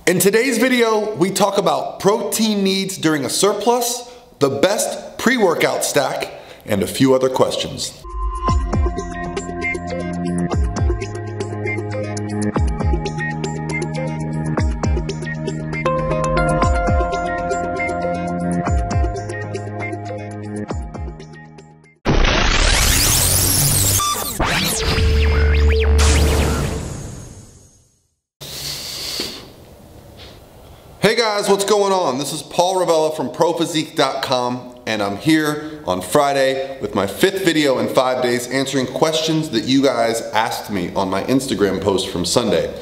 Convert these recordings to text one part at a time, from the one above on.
In today's video, we talk about protein needs during a surplus, the best pre-workout stack, and a few other questions. Hey guys, what's going on? This is Paul Ravella from ProPhysique.com, and I'm here on Friday with my 5th video in 5 days answering questions that you guys asked me on my Instagram post from Sunday.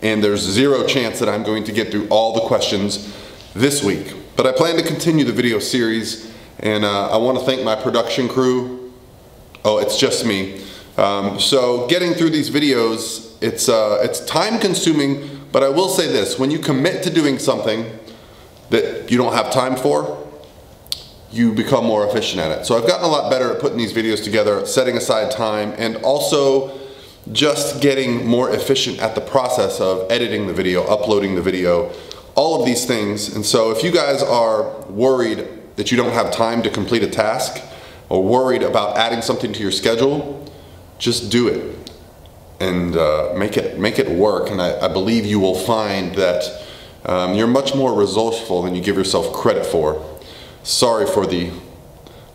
And there's zero chance that I'm going to get through all the questions this week. But I plan to continue the video series, and I want to thank my production crew. Oh, it's just me. So getting through these videos, it's time consuming. But I will say this, when you commit to doing something that you don't have time for, you become more efficient at it. So I've gotten a lot better at putting these videos together, setting aside time, and also just getting more efficient at the process of editing the video, uploading the video, all of these things. And so if you guys are worried that you don't have time to complete a task, or worried about adding something to your schedule, just do it. And make it work, and I believe you will find that you're much more resourceful than you give yourself credit for. Sorry for the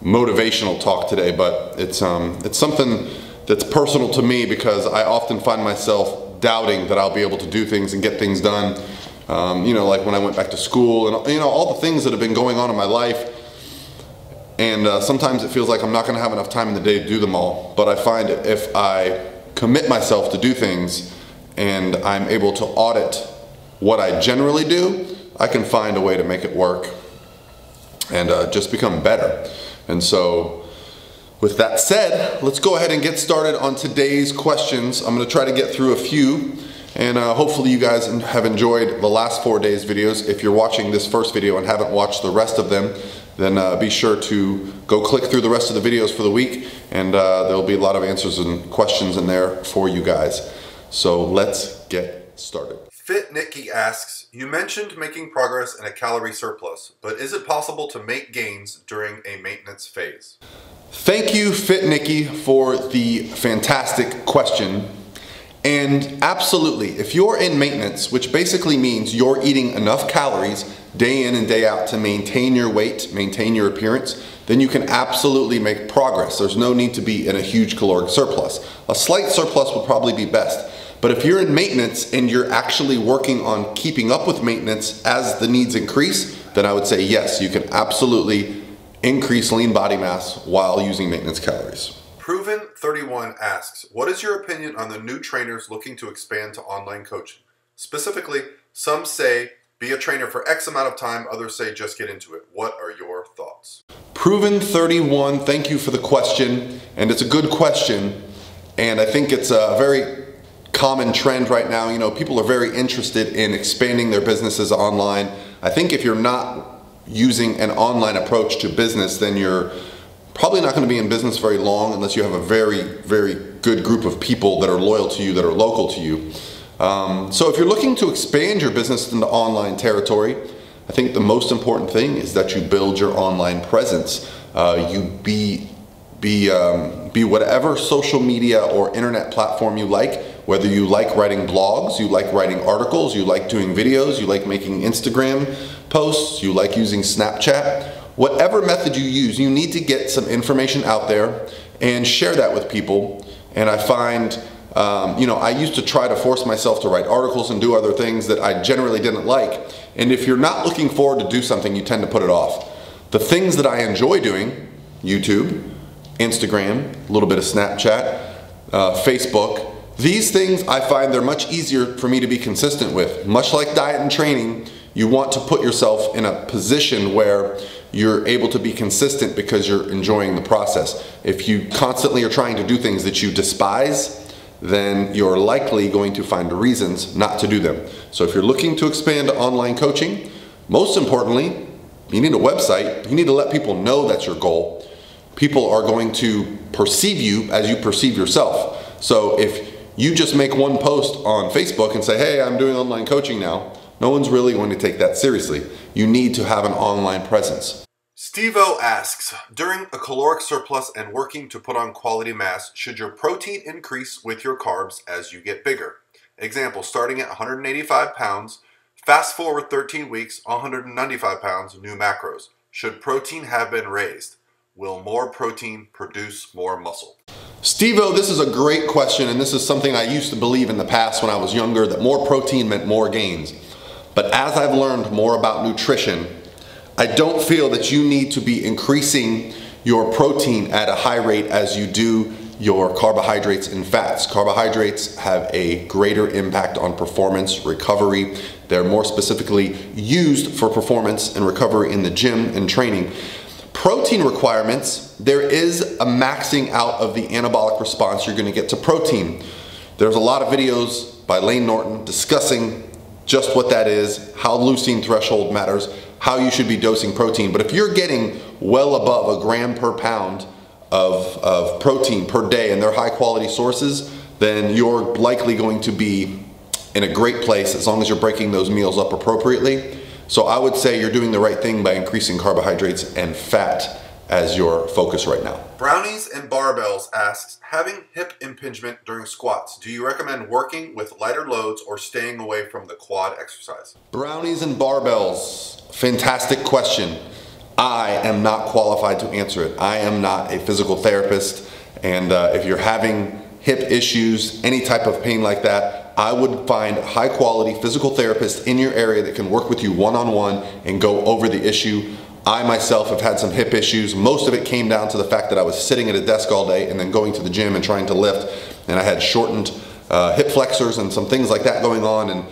motivational talk today, but it's something that's personal to me because I often find myself doubting that I'll be able to do things and get things done. You know, like when I went back to school and you know all the things that have been going on in my life. And sometimes it feels like I'm not going to have enough time in the day to do them all. But I find if I commit myself to do things and I'm able to audit what I generally do, I can find a way to make it work and just become better. And so with that said, let's go ahead and get started on today's questions. I'm going to try to get through a few, and hopefully you guys have enjoyed the last 4 days videos. If you're watching this first video and haven't watched the rest of them, then be sure to go click through the rest of the videos for the week, and there'll be a lot of answers and questions in there for you guys. So let's get started. Fit Nikki asks, you mentioned making progress in a calorie surplus, but is it possible to make gains during a maintenance phase? Thank you, Fit Nikki, for the fantastic question. And absolutely, if you're in maintenance, which basically means you're eating enough calories day in and day out to maintain your weight, maintain your appearance, then you can absolutely make progress. There's no need to be in a huge caloric surplus. A slight surplus would probably be best. But if you're in maintenance and you're actually working on keeping up with maintenance as the needs increase, then I would say yes, you can absolutely increase lean body mass while using maintenance calories. Proven31 asks, what is your opinion on the new trainers looking to expand to online coaching? Specifically, some say be a trainer for X amount of time, others say just get into it. What are your thoughts? Proven31, thank you for the question, and it's a good question, and I think it's a very common trend right now. You know, people are very interested in expanding their businesses online. I think if you're not using an online approach to business, then you're probably not going to be in business very long unless you have a very, very good group of people that are loyal to you, that are local to you. So if you're looking to expand your business into online territory, I think the most important thing is that you build your online presence. You be whatever social media or internet platform you like, whether you like writing blogs, you like writing articles, you like doing videos, you like making Instagram posts, you like using Snapchat. Whatever method you use, you need to get some information out there and share that with people. And I find, you know, I used to try to force myself to write articles and do other things that I generally didn't like. And if you're not looking forward to do something, you tend to put it off. The things that I enjoy doing, YouTube, Instagram, a little bit of Snapchat, Facebook, these things I find they're much easier for me to be consistent with. Much like diet and training, you want to put yourself in a position where you're able to be consistent because you're enjoying the process. If you constantly are trying to do things that you despise, then you're likely going to find reasons not to do them. So if you're looking to expand online coaching, most importantly, you need a website. You need to let people know that's your goal. People are going to perceive you as you perceive yourself. So if you just make one post on Facebook and say, hey, I'm doing online coaching now, No one's really going to take that seriously. You need to have an online presence. Steve-O asks, during a caloric surplus and working to put on quality mass, should your protein increase with your carbs as you get bigger? Example, starting at 185 pounds, fast forward 13 weeks, 195 pounds, new macros. Should protein have been raised? Will more protein produce more muscle? Steve-O, this is a great question, and this is something I used to believe in the past when I was younger, that more protein meant more gains. But as I've learned more about nutrition, I don't feel that you need to be increasing your protein at a high rate as you do your carbohydrates and fats. Carbohydrates have a greater impact on performance, recovery. They're more specifically used for performance and recovery in the gym and training. Protein requirements, there is a maxing out of the anabolic response you're gonna get to protein. There's a lot of videos by Lane Norton discussing just what that is, how leucine threshold matters, how you should be dosing protein. But if you're getting well above a gram per pound of protein per day and they're high quality sources, then you're likely going to be in a great place as long as you're breaking those meals up appropriately. So I would say you're doing the right thing by increasing carbohydrates and fat as your focus right now. Brownies and Barbells asks, having hip impingement during squats, do you recommend working with lighter loads or staying away from the quad exercise? Brownies and Barbells, fantastic question. I am not qualified to answer it. I am not a physical therapist, and if you're having hip issues, any type of pain like that, I would find a high quality physical therapist in your area that can work with you one-on-one and go over the issue. I myself have had some hip issues. Most of it came down to the fact that I was sitting at a desk all day and then going to the gym and trying to lift, and I had shortened hip flexors and some things like that going on. And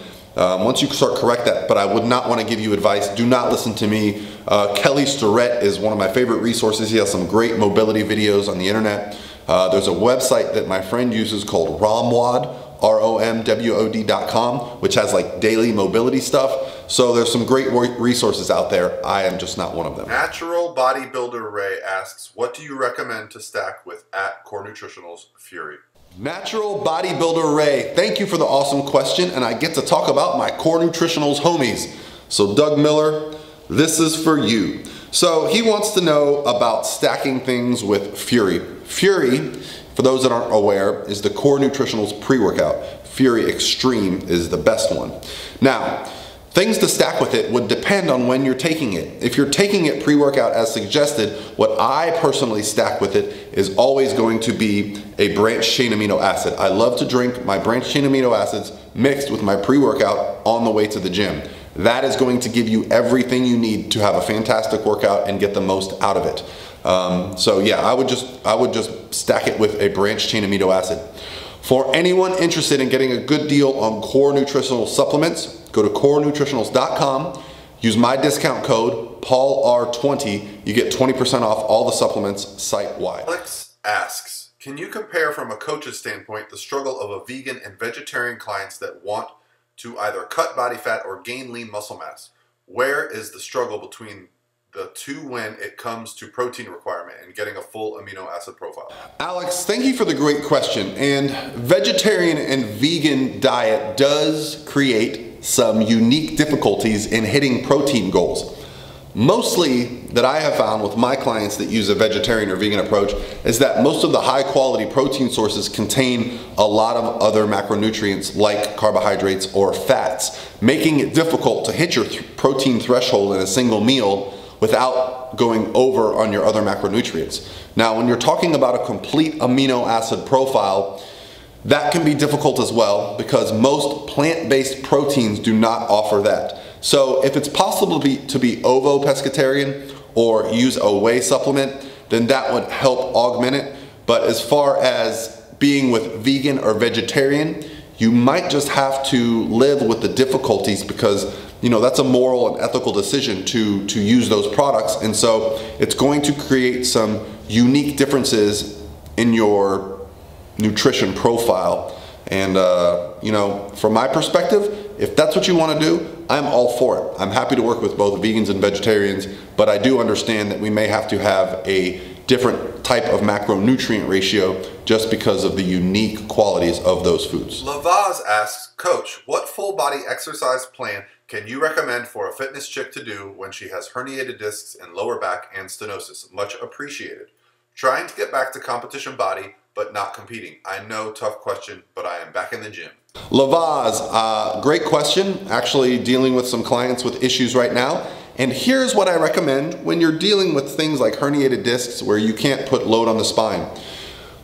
once you start correct that, but I would not want to give you advice. Do not listen to me. Kelly Starrett is one of my favorite resources. He has some great mobility videos on the internet. There's a website that my friend uses called ROMWOD, ROMWOD.com, which has like daily mobility stuff. So there's some great resources out there. I am just not one of them. Natural Bodybuilder Ray asks, what do you recommend to stack with @Core Nutritionals Fury? Natural Bodybuilder Ray, thank you for the awesome question, and I get to talk about my Core Nutritionals homies. So Doug Miller, this is for you. So he wants to know about stacking things with Fury. Fury, for those that aren't aware, is the Core Nutritionals pre-workout. Fury Extreme is the best one. Now, things to stack with it would depend on when you're taking it. If you're taking it pre-workout as suggested, what I personally stack with it is always going to be a branched chain amino acid. I love to drink my branched chain amino acids mixed with my pre-workout on the way to the gym. That is going to give you everything you need to have a fantastic workout and get the most out of it. So yeah, I would just stack it with a branched chain amino acid. For anyone interested in getting a good deal on Core Nutritional supplements, go to corenutritionals.com, use my discount code PaulR20, you get 20% off all the supplements site-wide. Alex asks, can you compare from a coach's standpoint the struggle of a vegan and vegetarian clients that want to either cut body fat or gain lean muscle mass? Where is the struggle between the two when it comes to protein requirement and getting a full amino acid profile? Alex, thank you for the great question. And vegetarian and vegan diet does create some unique difficulties in hitting protein goals. Mostly that I have found with my clients that use a vegetarian or vegan approach is that most of the high quality protein sources contain a lot of other macronutrients like carbohydrates or fats, making it difficult to hit your protein threshold in a single meal without going over on your other macronutrients. Now, when you're talking about a complete amino acid profile, that can be difficult as well because most plant-based proteins do not offer that. So if it's possible to be ovo-pescatarian or use a whey supplement, then that would help augment it. But as far as being with vegan or vegetarian, you might just have to live with the difficulties because that's a moral and ethical decision to use those products. And so it's going to create some unique differences in your nutrition profile. And from my perspective, if that's what you want to do, I'm all for it. I'm happy to work with both vegans and vegetarians, but I do understand that we may have to have a different type of macronutrient ratio just because of the unique qualities of those foods. Lavaz asks, Coach, what full body exercise plan Can you recommend for a fitness chick to do when she has herniated discs and lower back and stenosis? Much appreciated. Trying to get back to competition body, but not competing. I know, tough question, but I am back in the gym. Lavaz, great question. Actually dealing with some clients with issues right now. And here's what I recommend when you're dealing with things like herniated discs where you can't put load on the spine.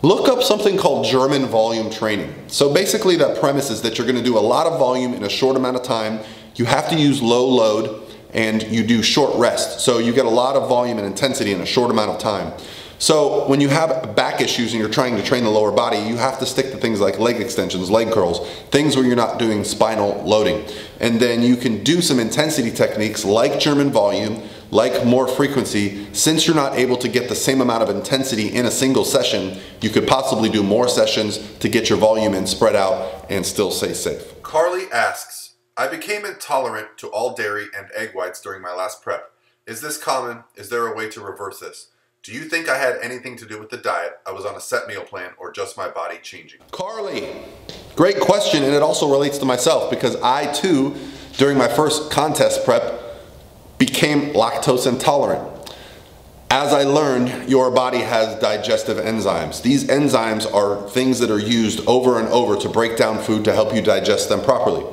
Look up something called German volume training. So basically the premise is that you're gonna do a lot of volume in a short amount of time. You have to use low load and you do short rest. So you get a lot of volume and intensity in a short amount of time. So when you have back issues and you're trying to train the lower body, you have to stick to things like leg extensions, leg curls, things where you're not doing spinal loading. And then you can do some intensity techniques like German volume, like more frequency. Since you're not able to get the same amount of intensity in a single session, you could possibly do more sessions to get your volume in spread out and still stay safe. Carly asks, I became intolerant to all dairy and egg whites during my last prep. Is this common? Is there a way to reverse this? Do you think I had anything to do with the diet? I was on a set meal plan or just my body changing? Carly, great question, and it also relates to myself because I too, during my first contest prep, became lactose intolerant. As I learned, your body has digestive enzymes. These enzymes are things that are used over and over to break down food to help you digest them properly.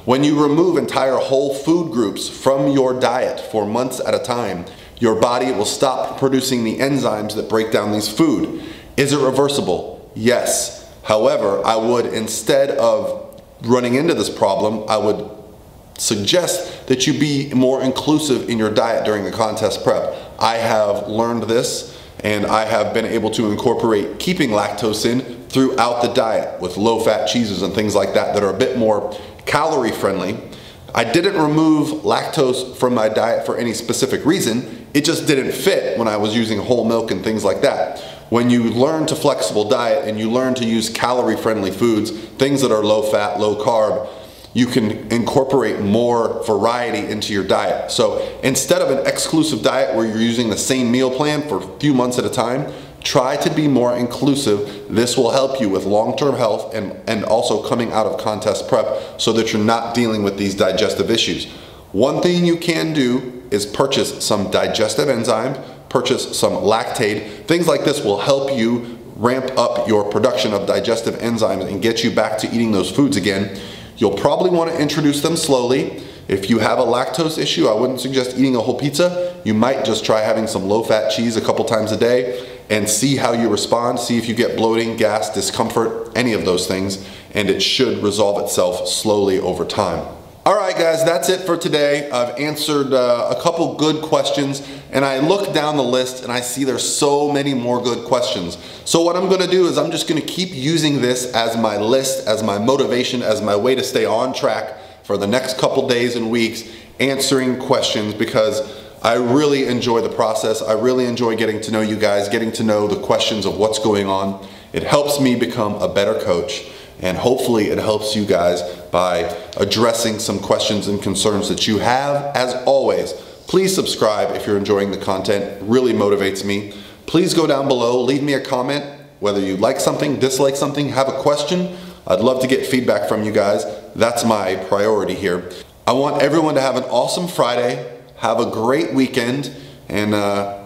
When you remove entire whole food groups from your diet for months at a time, your body will stop producing the enzymes that break down these food. Is it reversible? Yes. However, I would, instead of running into this problem, I would suggest that you be more inclusive in your diet during the contest prep. I have learned this and I have been able to incorporate keeping lactose in throughout the diet with low-fat cheeses and things like that that are a bit more calorie friendly. I didn't remove lactose from my diet for any specific reason. It just didn't fit when I was using whole milk and things like that. When you learn to flexible diet and you learn to use calorie friendly foods, things that are low fat, low carb, you can incorporate more variety into your diet. So instead of an exclusive diet where you're using the same meal plan for a few months at a time, try to be more inclusive. This will help you with long-term health and also coming out of contest prep so that you're not dealing with these digestive issues. One thing you can do is purchase some digestive enzymes, purchase some lactate. Things like this will help you ramp up your production of digestive enzymes and get you back to eating those foods again. You'll probably want to introduce them slowly. If you have a lactose issue, I wouldn't suggest eating a whole pizza. You might just try having some low-fat cheese a couple times a day and see how you respond, see if you get bloating, gas, discomfort, any of those things, and it should resolve itself slowly over time. All right, guys, that's it for today. I've answered a couple good questions, and I look down the list and I see there's so many more good questions. So what I'm gonna do is I'm just gonna keep using this as my list, as my motivation, as my way to stay on track for the next couple days and weeks, answering questions, because I really enjoy the process. I really enjoy getting to know you guys, getting to know the questions of what's going on. It helps me become a better coach, and hopefully it helps you guys by addressing some questions and concerns that you have. As always, please subscribe if you're enjoying the content. It really motivates me. Please go down below, leave me a comment, whether you like something, dislike something, have a question. I'd love to get feedback from you guys. That's my priority here. I want everyone to have an awesome Friday. Have a great weekend, and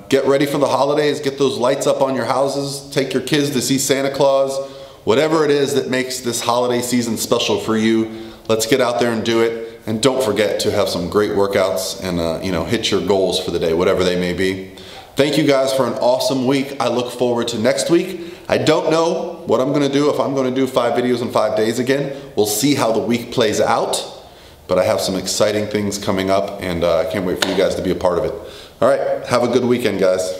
get ready for the holidays. Get those lights up on your houses. Take your kids to see Santa Claus. Whatever it is that makes this holiday season special for you, let's get out there and do it. And don't forget to have some great workouts and you know, hit your goals for the day, whatever they may be. Thank you guys for an awesome week. I look forward to next week. I don't know what I'm gonna do, if I'm gonna do 5 videos in 5 days again. We'll see how the week plays out. But I have some exciting things coming up, and I can't wait for you guys to be a part of it. All right, have a good weekend, guys.